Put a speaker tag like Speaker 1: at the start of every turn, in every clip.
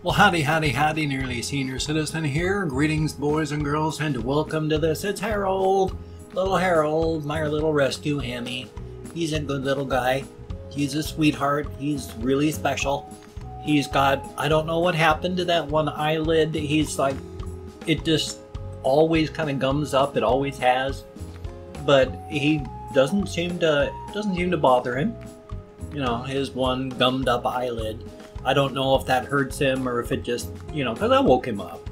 Speaker 1: Well, howdy, howdy, howdy, nearly senior citizen here. Greetings, boys and girls, and welcome to this. It's Harold, little Harold, my little rescue hammy. He's a good little guy. He's a sweetheart. He's really special. He's got, I don't know what happened to that one eyelid. He's like, it just always kind of gums up. It always has, but he doesn't seem to bother him. You know, his one gummed up eyelid. I don't know if that hurts him or if it just, because I woke him up.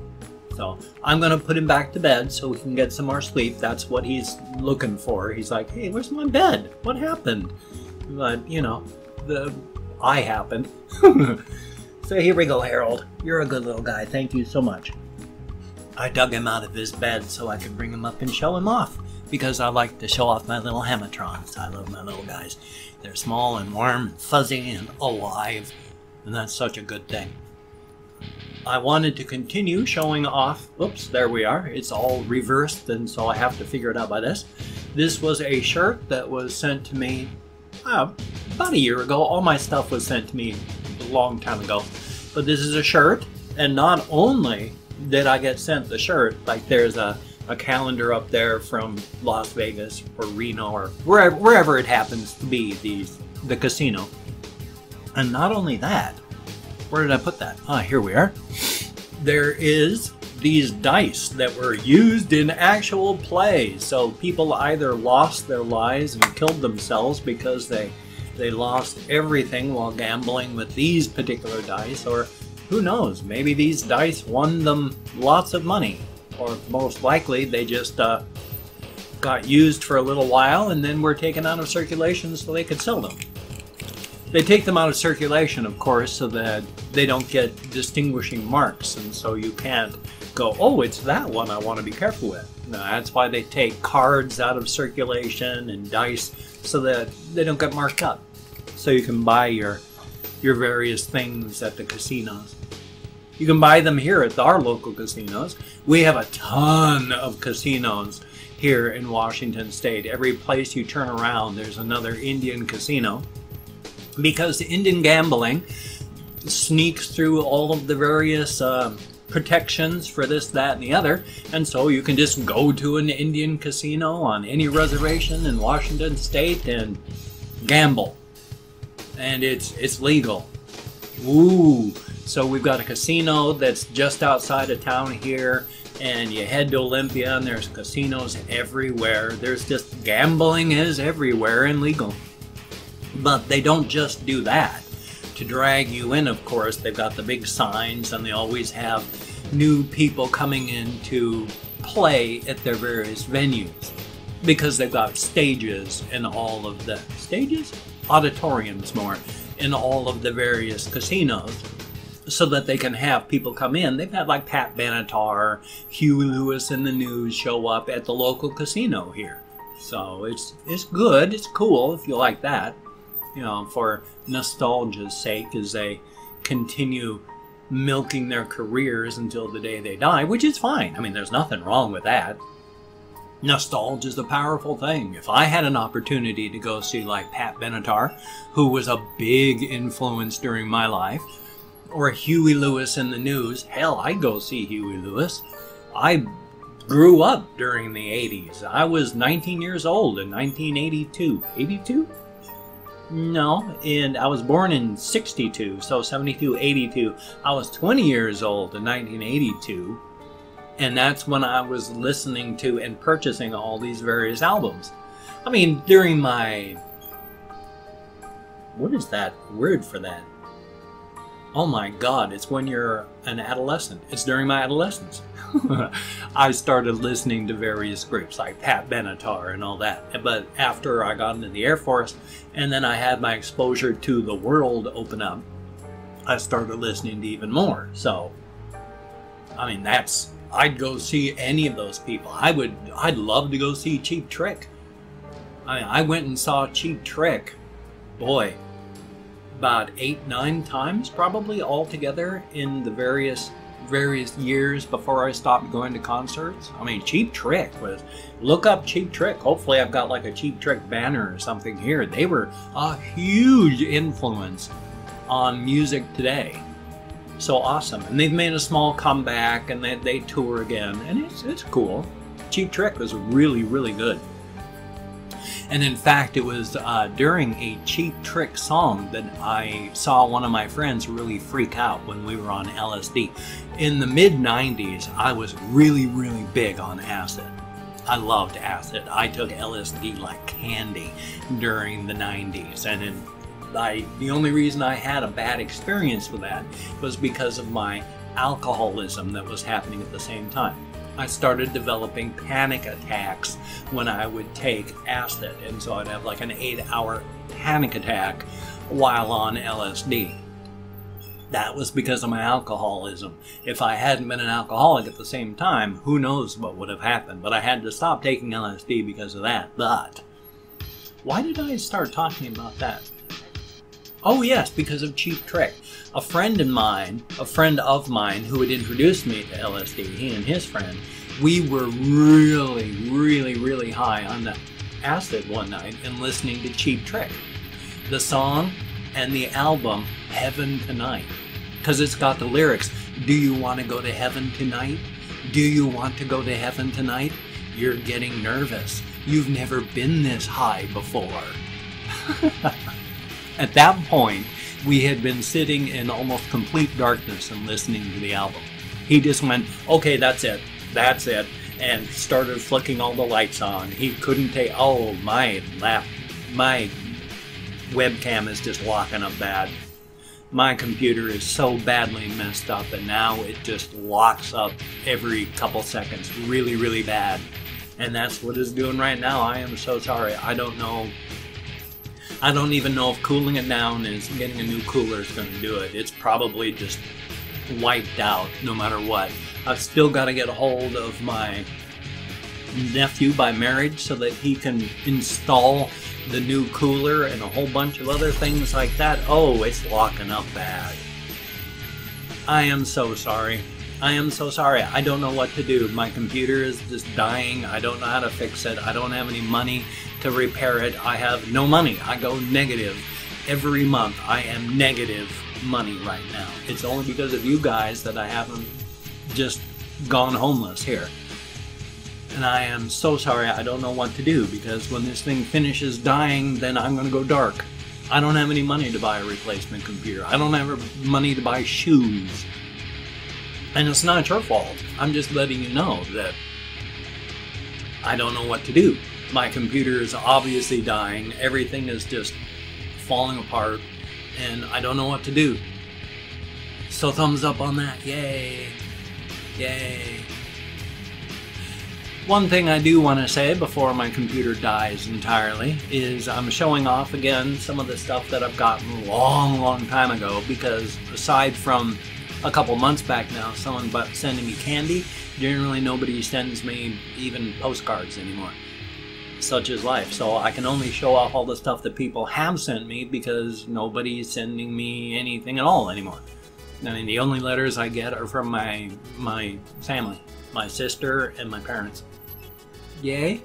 Speaker 1: So I'm going to put him back to bed so he can get some more sleep. That's what he's looking for. He's like, hey, where's my bed? What happened? But, I happened. So here we go, Harold. You're a good little guy. Thank you so much. I dug him out of his bed so I could bring him up and show him off. Because I like to show off my little Hamatrons. I love my little guys. They're small and warm and fuzzy and alive. And that's such a good thing. I wanted to continue showing off. Oops, there we are. It's all reversed, and so I have to figure it out by this. This was a shirt that was sent to me about a year ago. All my stuff was sent to me a long time ago. But this is a shirt, and not only did I get sent the shirt, like there's a calendar up there from Las Vegas or Reno or wherever it happens to be, the casino. And not only that, where did I put that? Ah, here we are. There is these dice that were used in actual play. So people either lost their lives and killed themselves because they lost everything while gambling with these particular dice, or who knows, maybe these dice won them lots of money, or most likely they just got used for a little while and then were taken out of circulation so they could sell them. They take them out of circulation, of course, so that they don't get distinguishing marks, and so you can't go, oh, it's that one I want to be careful with. No, that's why they take cards out of circulation and dice so that they don't get marked up. So you can buy your various things at the casinos. You can buy them here at our local casinos. We have a ton of casinos here in Washington State. Every place you turn around, there's another Indian casino. Because Indian gambling sneaks through all of the various protections for this, that, and the other, and so you can just go to an Indian casino on any reservation in Washington State and gamble, and it's legal. Ooh! So we've got a casino that's just outside of town here, and you head to Olympia, and there's casinos everywhere. There's just gambling is everywhere and legal. But they don't just do that. To drag you in, of course, they've got the big signs, and they always have new people coming in to play at their various venues. Because they've got stages in all of the... Stages? Auditoriums, more. In all of the various casinos. So that they can have people come in. They've had like Pat Benatar, Huey Lewis and the News show up at the local casino here. So it's good, it's cool if you like that. For nostalgia's sake, as they continue milking their careers until the day they die, which is fine. I mean, there's nothing wrong with that. Nostalgia is a powerful thing. If I had an opportunity to go see like Pat Benatar, who was a big influence during my life, or Huey Lewis and the News, hell, I'd go see Huey Lewis. I grew up during the 80s. I was 19 years old in 1982. 82? No, and I was born in 62, so 72, 82. I was 20 years old in 1982, and that's when I was listening to and purchasing all these various albums. I mean, during my... What is that word for that? Oh my God, it's when you're an adolescent. It's during my adolescence. I started listening to various groups like Pat Benatar and all that. But after I got into the Air Force and then I had my exposure to the world open up, I started listening to even more. So, I mean, I'd go see any of those people. I'd love to go see Cheap Trick. I went and saw Cheap Trick, boy, about 8-9 times probably altogether in the various years before I stopped going to concerts. I mean, Cheap Trick was, look up Cheap Trick. Hopefully I've got like a Cheap Trick banner or something here. They were a huge influence on music today. So awesome. And they've made a small comeback, and they tour again, and it's cool. Cheap Trick was really, really good. And in fact, it was during a Cheap Trick song that I saw one of my friends really freak out when we were on LSD. In the mid-90s, I was really, really big on acid. I loved acid. I took LSD like candy during the 90s. And the only reason I had a bad experience with that was because of my alcoholism that was happening at the same time. I started developing panic attacks when I would take acid, and so I'd have like an 8-hour panic attack while on LSD. That was because of my alcoholism. If I hadn't been an alcoholic at the same time, who knows what would have happened. But I had to stop taking LSD because of that. But why did I start talking about that? Oh yes, because of Cheap Trick. A friend of mine who had introduced me to LSD, he and his friend, we were really, really, really high on the acid one night and listening to Cheap Trick. The song and the album, Heaven Tonight. Because it's got the lyrics, do you want to go to heaven tonight? Do you want to go to heaven tonight? You're getting nervous. You've never been this high before. At that point, we had been sitting in almost complete darkness and listening to the album. He just went, okay, that's it, and started flicking all the lights on. He couldn't take, oh, my webcam is just locking up bad. My computer is so badly messed up, and now it just locks up every couple seconds really, really bad. And that's what it's doing right now. I am so sorry. I don't even know if cooling it down is getting a new cooler is going to do it. It's probably just wiped out no matter what. I've still got to get a hold of my nephew by marriage so that he can install the new cooler and a whole bunch of other things like that. Oh, it's locking up bad. I am so sorry. I am so sorry. I don't know what to do. My computer is just dying. I don't know how to fix it. I don't have any money to repair it. I have no money. I go negative every month. I am negative money right now. It's only because of you guys that I haven't just gone homeless here. And I am so sorry. I don't know what to do, because when this thing finishes dying, then I'm going to go dark. I don't have any money to buy a replacement computer. I don't have money to buy shoes. And it's not your fault. I'm just letting you know that I don't know what to do. My computer is obviously dying. Everything is just falling apart, and I don't know what to do. So thumbs up on that. Yay. Yay. One thing I do want to say before my computer dies entirely is I'm showing off again some of the stuff that I've gotten a long time ago, because aside from a couple months back now, someone sending me candy, generally nobody sends me even postcards anymore. Such is life. So I can only show off all the stuff that people have sent me because nobody's sending me anything at all anymore. I mean, the only letters I get are from my family, my sister and my parents. Yay.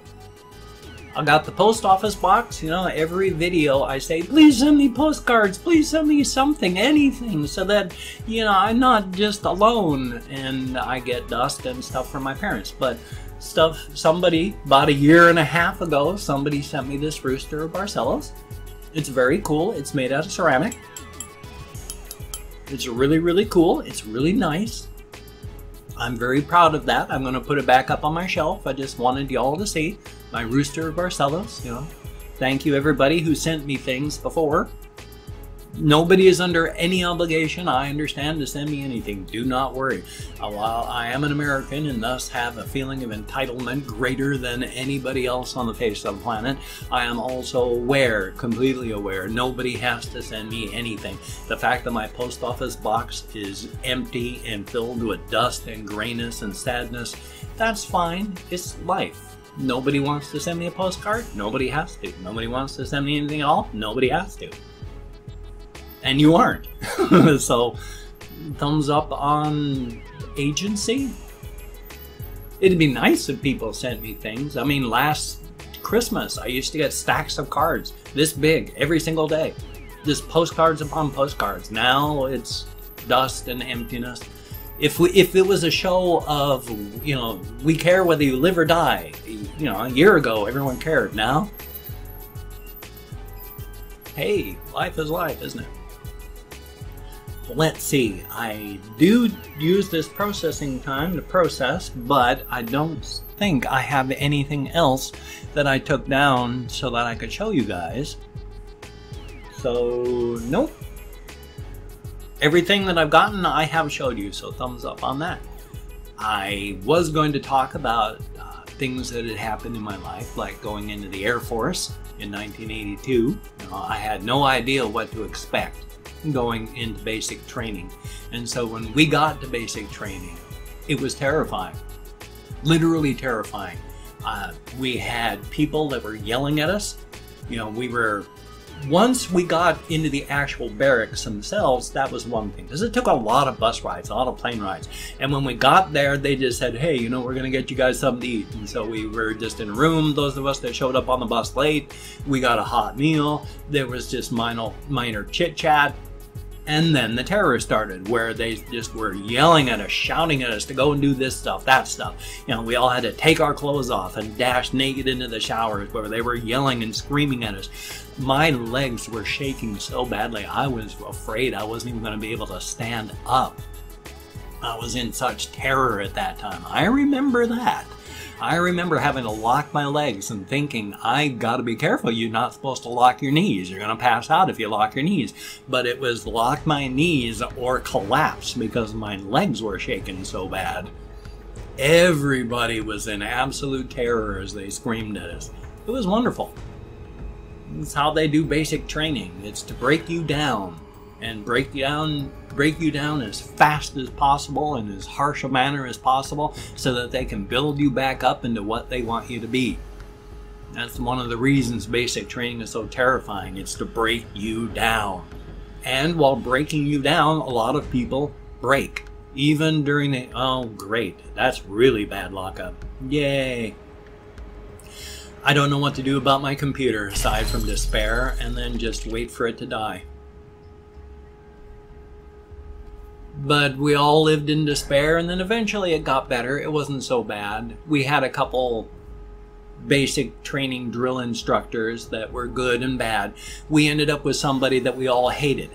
Speaker 1: I got the post office box. You know, every video I say, please send me postcards, please send me something, anything, so that, you know, I'm not just alone. And I get dust and stuff from my parents. But somebody, about 1.5 years ago, somebody sent me this rooster of Barcelos. It's very cool. It's made out of ceramic. It's really, really cool. It's really nice. I'm very proud of that. I'm going to put it back up on my shelf. I just wanted y'all to see my rooster of Barcelos. You know, thank you everybody who sent me things before. Nobody is under any obligation, I understand, to send me anything. Do not worry. While I am an American and thus have a feeling of entitlement greater than anybody else on the face of the planet, I am also aware, completely aware, nobody has to send me anything. The fact that my post office box is empty and filled with dust and grayness and sadness, that's fine. It's life. Nobody wants to send me a postcard? Nobody has to. Nobody wants to send me anything at all? Nobody has to. And you aren't. So, thumbs up on agency. It'd be nice if people sent me things. I mean, last Christmas, I used to get stacks of cards this big every single day. Just postcards upon postcards. Now it's dust and emptiness. If it was a show of, you know, we care whether you live or die, you know, a year ago everyone cared. Now, hey, life is life, isn't it? Let's see, I do use this processing time to process, but I don't think I have anything else that I took down so that I could show you guys. So, nope. Everything that I've gotten, I have showed you, so thumbs up on that. I was going to talk about things that had happened in my life, like going into the Air Force in 1982. You know, I had no idea what to expect going into basic training. And so when we got to basic training, it was terrifying. Literally terrifying. We had people that were yelling at us. You know, once we got into the actual barracks themselves, that was one thing. Because it took a lot of bus rides, a lot of plane rides. And when we got there, they just said, hey, you know, we're going to get you guys something to eat. And so we were just in a room. Those of us that showed up on the bus late, we got a hot meal. There was just minor chit-chat. And then the terror started, where they just were yelling at us, shouting at us to go and do this stuff, that stuff. You know, we all had to take our clothes off and dash naked into the showers, where they were yelling and screaming at us. My legs were shaking so badly, I was afraid I wasn't even going to be able to stand up. I was in such terror at that time. I remember that. I remember having to lock my legs and thinking, I gotta be careful, you're not supposed to lock your knees. You're gonna pass out if you lock your knees. But it was lock my knees or collapse because my legs were shaking so bad. Everybody was in absolute terror as they screamed at us. It was wonderful. It's how they do basic training. It's to break you down and break you down as fast as possible in as harsh a manner as possible so that they can build you back up into what they want you to be. That's one of the reasons basic training is so terrifying. It's to break you down. And while breaking you down, a lot of people break. Even during the, oh great, that's really bad lockup. Yay. I don't know what to do about my computer aside from despair and then just wait for it to die. But we all lived in despair, and then eventually it got better. It wasn't so bad. We had a couple basic training drill instructors that were good and bad. We ended up with somebody that we all hated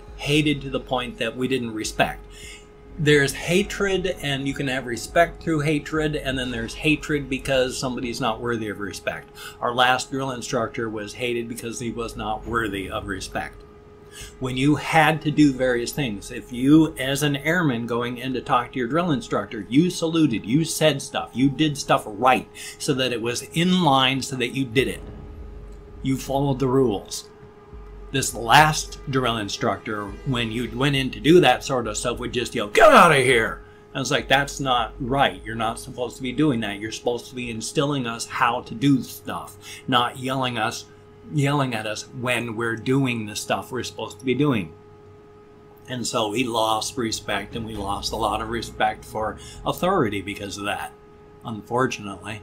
Speaker 1: to the point that we didn't respect. There's hatred, and you can have respect through hatred, and then there's hatred because somebody's not worthy of respect. Our last drill instructor was hated because he was not worthy of respect. When you had to do various things, if you, as an airman going in to talk to your drill instructor, you saluted, you said stuff, you did stuff right so that it was in line so that you did it. You followed the rules. This last drill instructor, when you went in to do that sort of stuff, would just yell, "Get out of here!" I was like, that's not right. You're not supposed to be doing that. You're supposed to be instilling us how to do stuff, not yelling at us when we're doing the stuff we're supposed to be doing. And so we lost respect, and we lost a lot of respect for authority because of that, unfortunately.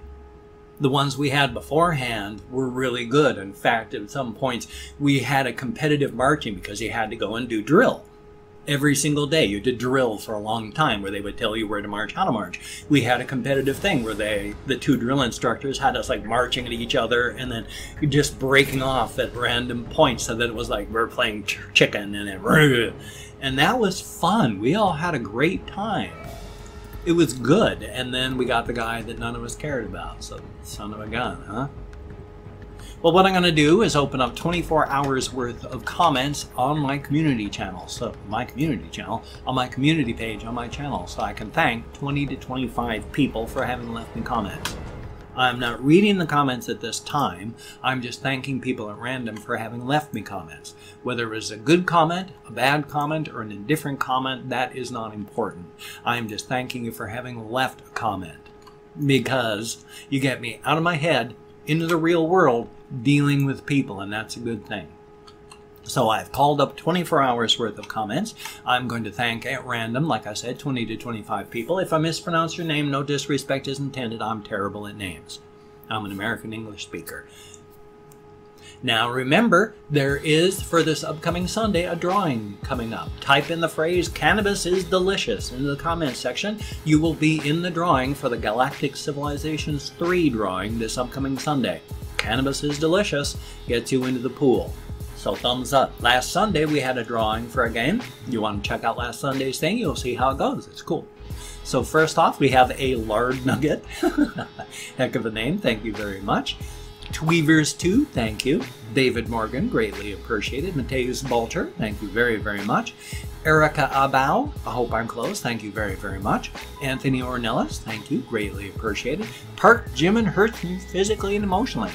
Speaker 1: The ones we had beforehand were really good. In fact, at some points, we had a competitive marching because you had to go and do drill. Every single day you did drill for a long time where they would tell you where to march, how to march. We had a competitive thing where the two drill instructors had us like marching at each other and then just breaking off at random points so that it was like we're playing chicken and that was fun. We all had a great time. It was good. And then we got the guy that none of us cared about. So son of a gun, huh? Well, what I'm going to do is open up 24 hours worth of comments on my community channel. So my community channel, on my community page on my channel. So I can thank 20 to 25 people for having left me comments. I'm not reading the comments at this time. I'm just thanking people at random for having left me comments. Whether it was a good comment, a bad comment, or an indifferent comment, that is not important. I'm just thanking you for having left a comment. Because you get me out of my head, into the real world, dealing with people, and that's a good thing. So I've called up 24 hours worth of comments. I'm going to thank at random, like I said, 20 to 25 people. If I mispronounce your name, no disrespect is intended. I'm terrible at names. I'm an American English speaker. Now remember, there is, for this upcoming Sunday, a drawing coming up. Type in the phrase, "Cannabis is delicious," into the comments section. You will be in the drawing for the Galactic Civilizations 3 drawing this upcoming Sunday. Cannabis is delicious gets you into the pool. So thumbs up. Last Sunday we had a drawing for a game. You want to check out last Sunday's thing, you'll see how it goes. It's cool. So first off, we have a Lard Nugget. Heck of a name, thank you very much. Tweavers2, thank you. David Morgan, greatly appreciated. Mateus Balter, thank you very, very much. Erica Abau, I hope I'm close, thank you very, very much. Anthony Ornelas, thank you, greatly appreciated. Park Jim and hurts me physically and emotionally.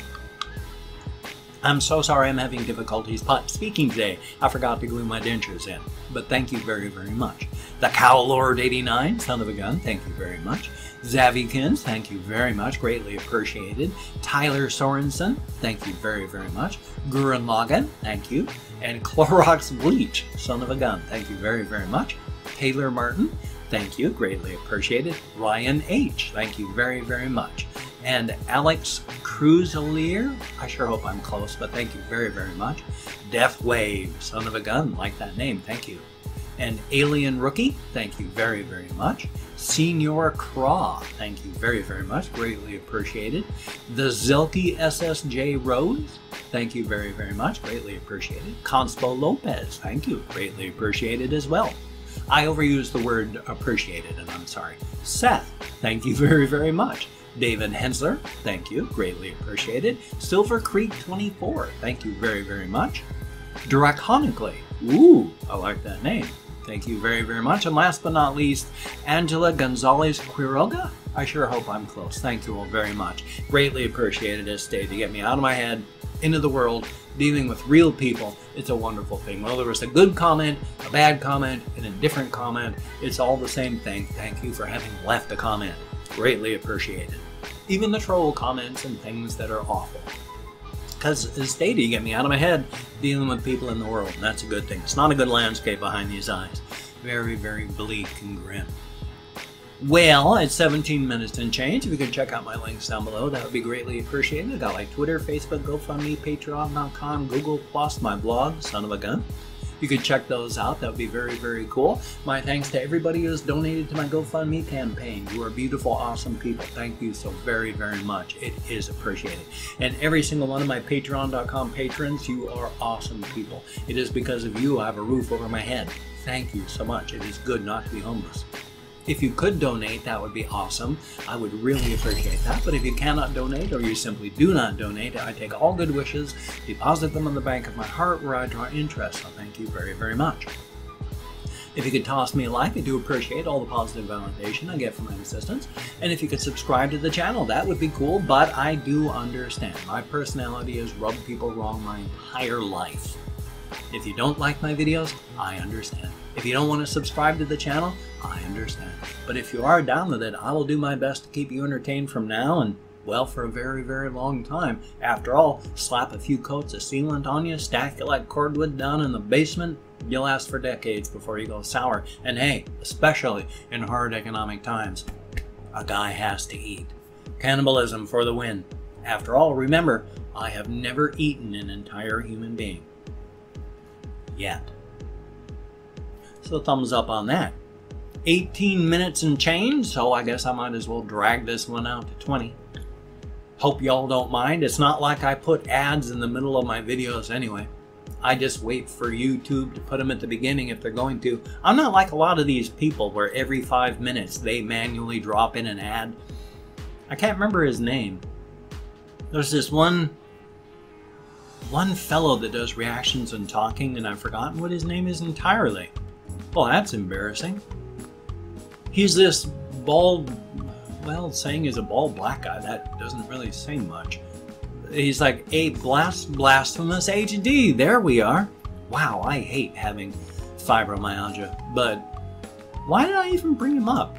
Speaker 1: I'm so sorry I'm having difficulties speaking today. I forgot to glue my dentures in. But thank you very, very much. The Cow Lord 89, son of a gun, thank you very much. Zavikins, thank you very much, greatly appreciated. Tyler Sorensen, thank you very, very much. Gurren Lagann, thank you. And Clorox Bleach, son of a gun, thank you very, very much. Taylor Martin, thank you, greatly appreciated. Ryan H, thank you very, very much. And Alex Cruzelier, I sure hope I'm close, but thank you very, very much. Death Wave, son of a gun, like that name, thank you. And Alien Rookie, thank you very, very much. Senior Craw, thank you very, very much, greatly appreciated. The Zilke SSJ Rose, thank you very, very much, greatly appreciated. Conspo Lopez, thank you, greatly appreciated as well. I overused the word appreciated, and I'm sorry. Seth, thank you very, very much. David Hensler, thank you, greatly appreciated. Silver Creek 24, thank you very, very much. Draconically, ooh, I like that name. Thank you very, very much. And last but not least, Angela Gonzalez Quiroga. I sure hope I'm close. Thank you all very much. Greatly appreciated this day to get me out of my head, into the world, dealing with real people. It's a wonderful thing. Whether it's a good comment, a bad comment, and a different comment, it's all the same thing. Thank you for having left a comment. Greatly appreciated. Even the troll comments and things that are awful. Because as stated, you get me out of my head dealing with people in the world, and that's a good thing. It's not a good landscape behind these eyes. Very, very bleak and grim. Well, it's 17 minutes and change. If you could check out my links down below, that would be greatly appreciated. I got like Twitter, Facebook, GoFundMe, Patreon.com, Google+, my blog, Son of a Gun. You could check those out. That would be very, very cool. My thanks to everybody who has donated to my GoFundMe campaign. You are beautiful, awesome people. Thank you so very, very much. It is appreciated. And every single one of my Patreon.com patrons, you are awesome people. It is because of you I have a roof over my head. Thank you so much. It is good not to be homeless. If you could donate, that would be awesome. I would really appreciate that. But if you cannot donate, or you simply do not donate, I take all good wishes, deposit them in the bank of my heart where I draw interest. So thank you very, very much. If you could toss me a like, I do appreciate all the positive validation I get from my assistants. And if you could subscribe to the channel, that would be cool. But I do understand. My personality has rubbed people wrong my entire life. If you don't like my videos, I understand. If you don't want to subscribe to the channel, I understand. But if you are down with it, I will do my best to keep you entertained from now and, well, for a very, very long time. After all, slap a few coats of sealant on you, stack it like cordwood down in the basement, you'll last for decades before you go sour. And hey, especially in hard economic times, a guy has to eat. Cannibalism for the win. After all, remember, I have never eaten an entire human being. Yet. So thumbs up on that. 18 minutes and change, so I guess I might as well drag this one out to 20. Hope y'all don't mind. It's not like I put ads in the middle of my videos anyway. I just wait for YouTube to put them at the beginning if they're going to. I'm not like a lot of these people where every 5 minutes they manually drop in an ad. I can't remember his name. There's this one fellow that does reactions and talking, and I've forgotten what his name is entirely. Well, that's embarrassing. He's this bald, well, saying he's a bald black guy, that doesn't really say much. He's like a blasphemous HD. There we are. Wow, I hate having fibromyalgia, but why did I even bring him up?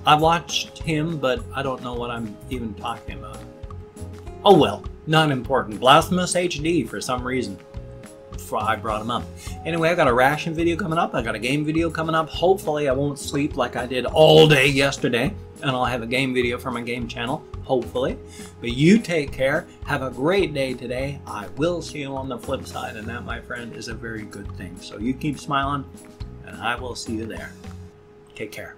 Speaker 1: I watched him, but I don't know what I'm even talking about. Oh well, not important. Blasphemous HD for some reason. I brought him up. Anyway, I got a ration video coming up. I got a game video coming up. Hopefully I won't sleep like I did all day yesterday, and I'll have a game video for my game channel. hopefully. But you take care. Have a great day today. I will see you on the flip side, and that, my friend, is a very good thing. So you keep smiling, and I will see you there. Take care.